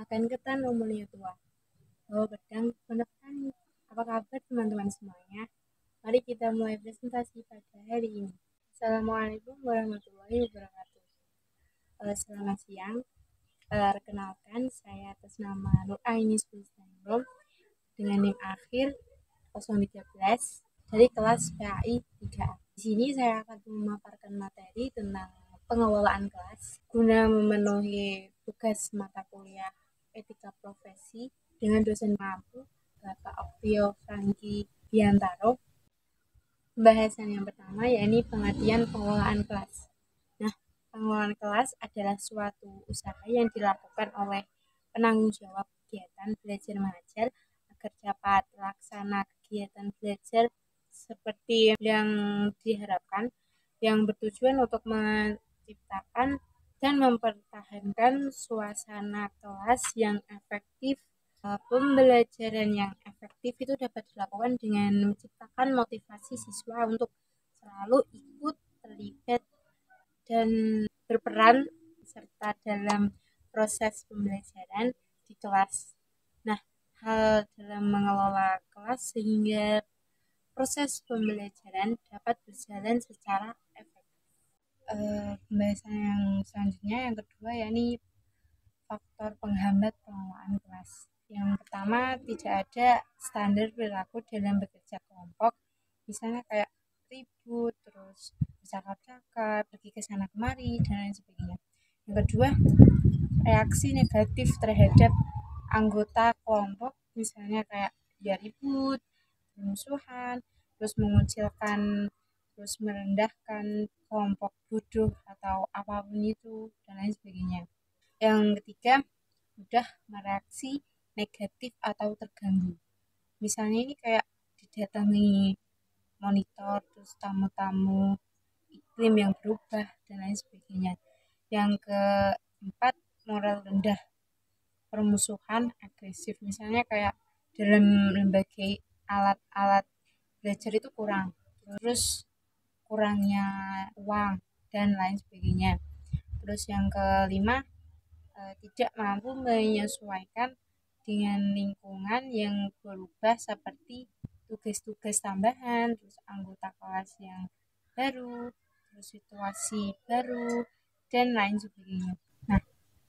Makan ketan umurnya tua, bawa pedang petani. Apa kabar teman-teman semuanya? Mari kita mulai presentasi pada hari ini. Assalamualaikum warahmatullahi wabarakatuh. Selamat siang. Perkenalkan, saya atas nama Nur Aini Sulistandrom dengan NIM akhir 013 dari kelas PAI 3A. Di sini saya akan memaparkan materi tentang pengelolaan kelas guna memenuhi tugas mata kuliah etika profesi dengan dosen mampu Bapak Oktio Franky Biantaro. Pembahasan yang pertama yakni pengertian pengelolaan kelas. Nah, pengelolaan kelas adalah suatu usaha yang dilakukan oleh penanggung jawab kegiatan belajar mengajar agar dapat terlaksana kegiatan belajar seperti yang diharapkan, yang bertujuan untuk menciptakan dan mempertahankan suasana kelas yang efektif. Pembelajaran yang efektif itu dapat dilakukan dengan menciptakan motivasi siswa untuk selalu ikut terlibat dan berperan serta dalam proses pembelajaran di kelas. Nah, hal dalam mengelola kelas sehingga proses pembelajaran dapat berjalan secara efektif. Pembahasan yang selanjutnya yang kedua yakni faktor penghambat pengelolaan kelas. Yang pertama, tidak ada standar perilaku dalam bekerja kelompok, misalnya kayak ribut, terus bercakap-cakap, pergi ke sana kemari, dan lain sebagainya. Yang kedua, reaksi negatif terhadap anggota kelompok, misalnya kayak ya ribut, bermusuhan, terus mengucilkan, terus merendahkan kelompok bodoh atau apapun itu, dan lain sebagainya. Yang ketiga, mudah mereaksi negatif atau terganggu. Misalnya ini kayak didatangi monitor, terus tamu-tamu, iklim yang berubah, dan lain sebagainya. Yang keempat, moral rendah, permusuhan agresif. Misalnya kayak dalam lembaga alat-alat belajar itu kurang, terus kurangnya uang, dan lain sebagainya. Terus yang kelima, tidak mampu menyesuaikan dengan lingkungan yang berubah seperti tugas-tugas tambahan, terus anggota kelas yang baru, terus situasi baru, dan lain sebagainya. Nah,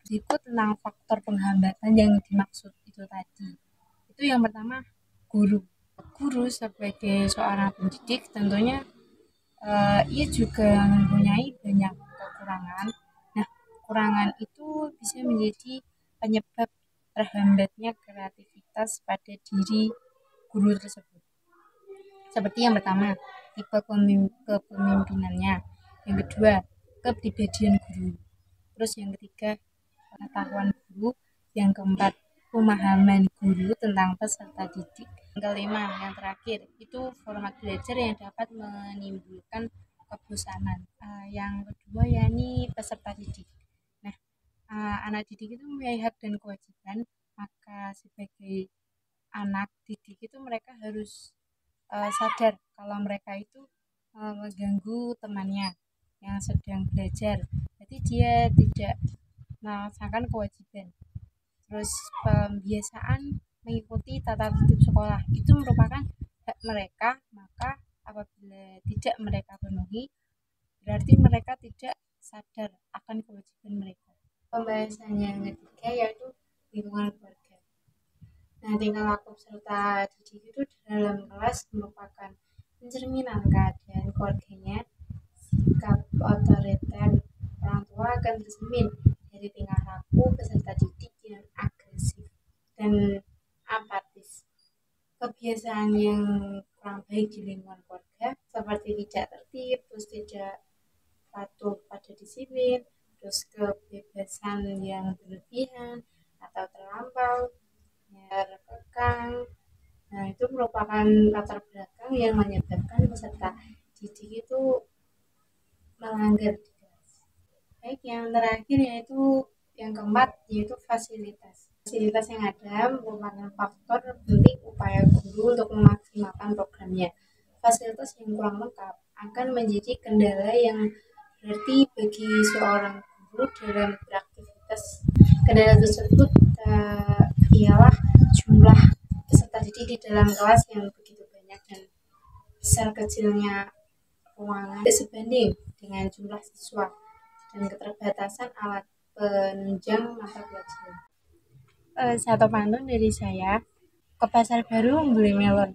berikut tentang faktor penghambatan yang dimaksud itu tadi. Itu yang pertama, guru. Guru sebagai seorang pendidik tentunya ia juga mempunyai banyak kekurangan. Nah, kekurangan itu bisa menjadi penyebab terhambatnya kreativitas pada diri guru tersebut. Seperti yang pertama, tipe kepemimpinannya. Yang kedua, kepribadian guru. Terus yang ketiga, pengetahuan guru. Yang keempat, pemahaman guru tentang peserta didik. Yang kelima, yang terakhir, itu format belajar yang dapat menimbulkan kebosanan. Yang kedua yakni peserta didik. Nah, anak didik itu mempunyai hak dan kewajiban, maka sebagai anak didik itu mereka harus sadar kalau mereka itu mengganggu temannya yang sedang belajar. Jadi dia tidak melaksanakan kewajiban. Terus pembiasaan mengikuti tata tertib sekolah itu merupakan hak mereka, maka apabila tidak mereka penuhi berarti mereka tidak sadar akan kewajiban mereka. Pembahasan yang ketiga yaitu lingkungan keluarga. Nah, tingkah laku peserta didik itu dalam kelas merupakan pencerminan keadaan keluarganya. Sikap otoriter orang tua akan tercermin dari tingkah laku peserta didik yang agresif dan apatis. Kebiasaan yang kurang baik di lingkungan keluarga seperti tidak tertib, terus tidak patuh pada disiplin, terus kebebasan yang berlebihan atau terlampau, terkekang. Nah, itu merupakan latar belakang yang menyebabkan peserta didik itu melanggar di kelas. Baik, yang terakhir yaitu yang keempat yaitu fasilitas. Fasilitas yang ada merupakan faktor penting upaya guru untuk memaksimalkan programnya. Fasilitas yang kurang lengkap akan menjadi kendala yang berarti bagi seorang guru dalam beraktivitas. Kendala tersebut di dalam kelas yang begitu banyak dan besar kecilnya ruangan tidak sebanding dengan jumlah siswa dan keterbatasan alat penunjang mata pelajaran. Satu pantun dari saya, ke pasar baru membeli melon,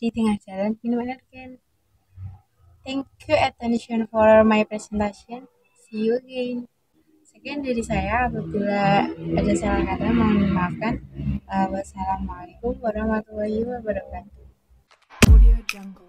di tengah jalan minum energen. Thank you attention for my presentation. See you again. Sekian dari saya, apabila ada salah kata mohon dimaafkan. Wassalamualaikum warahmatullahi wabarakatuh. Audio Jungle.